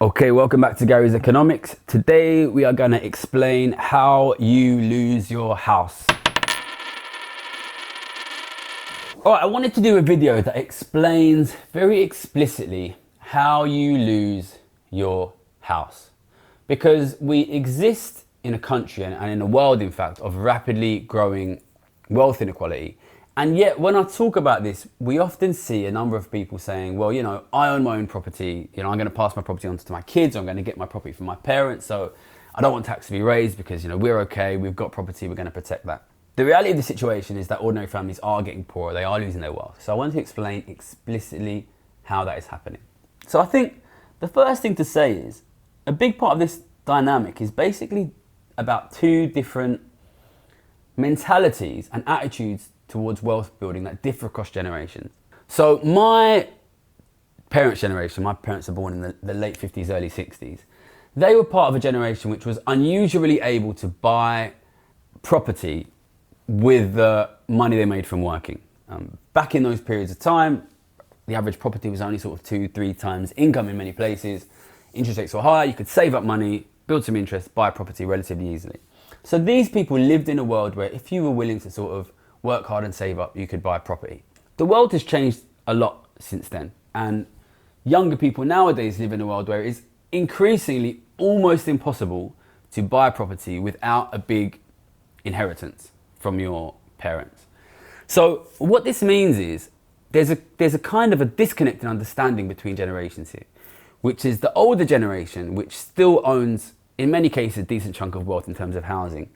Okay, welcome back to Gary's Economics. Today we are going to explain how you lose your house. Alright, I wanted to do a video that explains very explicitly how you lose your house. Because we exist in a country and in a world, in fact, of rapidly growing wealth inequality. And yet, when I talk about this, we often see a number of people saying, well, I own my own property. I'm going to pass my property on to my kids. I'm going to get my property from my parents. So I don't want tax to be raised because, we're okay. We've got property. We're going to protect that. The reality of the situation is that ordinary families are getting poorer. They are losing their wealth. So I want to explain explicitly how that is happening. So I think the first thing to say is a big part of this dynamic is basically about two different mentalities and attitudes towards wealth building that differ across generations. So my parents' generation, my parents are born in the late 50s, early 60s. They were part of a generation which was unusually able to buy property with the money they made from working. Back in those periods of time, the average property was only sort of 2-3 times income in many places. Interest rates were higher, you could save up money, build some interest, buy property relatively easily. So these people lived in a world where if you were willing to sort of work hard and save up, you could buy property. The world has changed a lot since then, and younger people nowadays live in a world where it's increasingly almost impossible to buy property without a big inheritance from your parents. So what this means is there's a kind of a disconnect in understanding between generations here, which is the older generation, which still owns in many cases a decent chunk of wealth in terms of housing.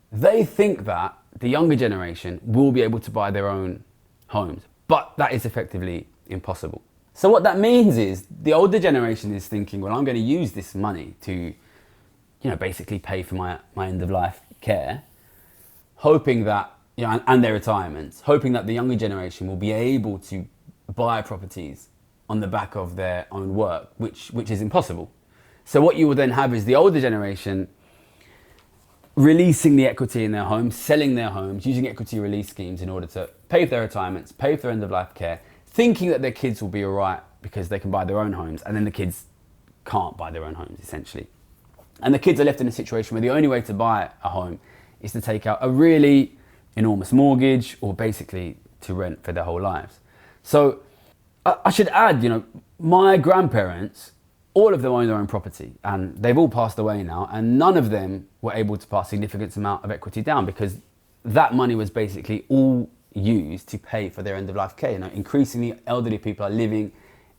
They think that the younger generation will be able to buy their own homes, but that is effectively impossible. So what that means is the older generation is thinking, well, I'm going to use this money to, basically pay for my end of life care, hoping that, and their retirements, hoping that the younger generation will be able to buy properties on the back of their own work, which is impossible. So what you will then have is the older generation releasing the equity in their homes, selling their homes, using equity release schemes in order to pay for their retirements, pay for their end of life care, thinking that their kids will be all right because they can buy their own homes, and then the kids can't buy their own homes, essentially. And the kids are left in a situation where the only way to buy a home is to take out a really enormous mortgage or basically to rent for their whole lives. So I should add, my grandparents, all of them own their own property, and they've all passed away now, and none of them were able to pass a significant amount of equity down because that money was basically all used to pay for their end of life care. Increasingly elderly people are living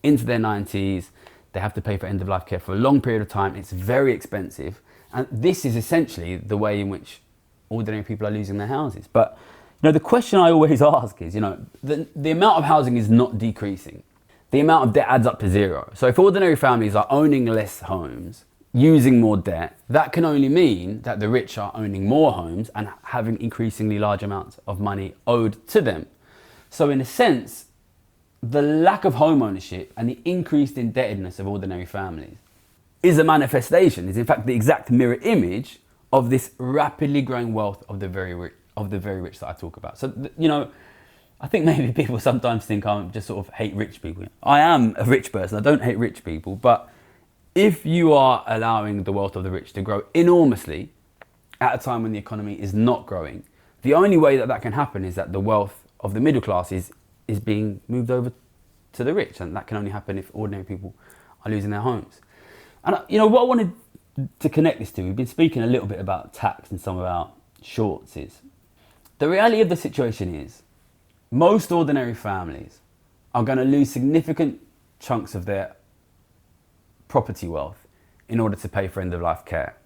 into their 90s. They have to pay for end of life care for a long period of time. It's very expensive, and this is essentially the way in which ordinary people are losing their houses. But the question I always ask is, the amount of housing is not decreasing. The amount of debt adds up to zero. So if ordinary families are owning less homes, using more debt, that can only mean that the rich are owning more homes and having increasingly large amounts of money owed to them. So in a sense, the lack of home ownership and the increased indebtedness of ordinary families is a manifestation, is in fact the exact mirror image of this rapidly growing wealth of the very rich that I talk about. So, I think maybe people sometimes think I just sort of hate rich people. I am a rich person, I don't hate rich people, but if you are allowing the wealth of the rich to grow enormously at a time when the economy is not growing, the only way that that can happen is that the wealth of the middle class is being moved over to the rich, and that can only happen if ordinary people are losing their homes. And what I wanted to connect this to, we've been speaking a little bit about tax and some of our shorts, is the reality of the situation is most ordinary families are going to lose significant chunks of their property wealth in order to pay for end of life care.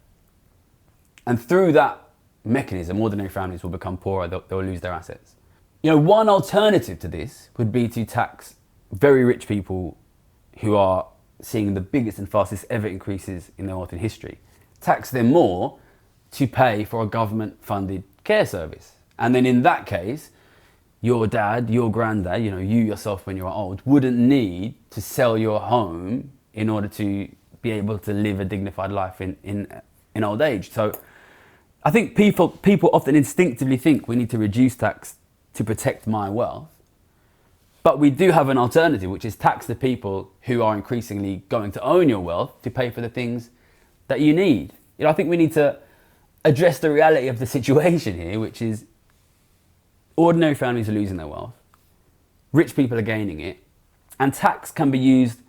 And through that mechanism, ordinary families will become poorer, they'll lose their assets. One alternative to this would be to tax very rich people who are seeing the biggest and fastest ever increases in their wealth in history. Tax them more to pay for a government funded care service. And then in that case, your dad, your granddad, you yourself when you're old, wouldn't need to sell your home in order to be able to live a dignified life in old age. So I think people often instinctively think we need to reduce tax to protect my wealth. But we do have an alternative, which is tax the people who are increasingly going to own your wealth to pay for the things that you need. I think we need to address the reality of the situation here, which is ordinary families are losing their wealth, rich people are gaining it, and tax can be used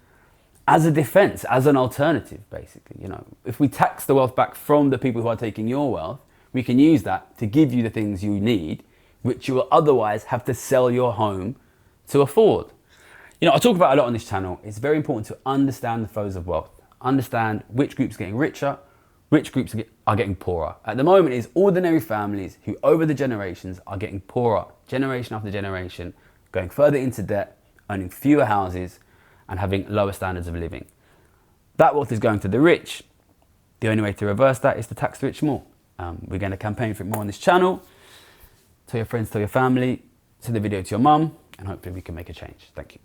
as a defense, as an alternative, basically. If we tax the wealth back from the people who are taking your wealth, we can use that to give you the things you need, which you will otherwise have to sell your home to afford. I talk about a lot on this channel. It's very important to understand the flows of wealth, understand which groups are getting richer, which groups are getting poorer. At the moment, it's ordinary families who over the generations are getting poorer, generation after generation, going further into debt, owning fewer houses and having lower standards of living. That wealth is going to the rich. The only way to reverse that is to tax the rich more. We're going to campaign for it more on this channel. Tell your friends, tell your family, send the video to your mum, and hopefully we can make a change. Thank you.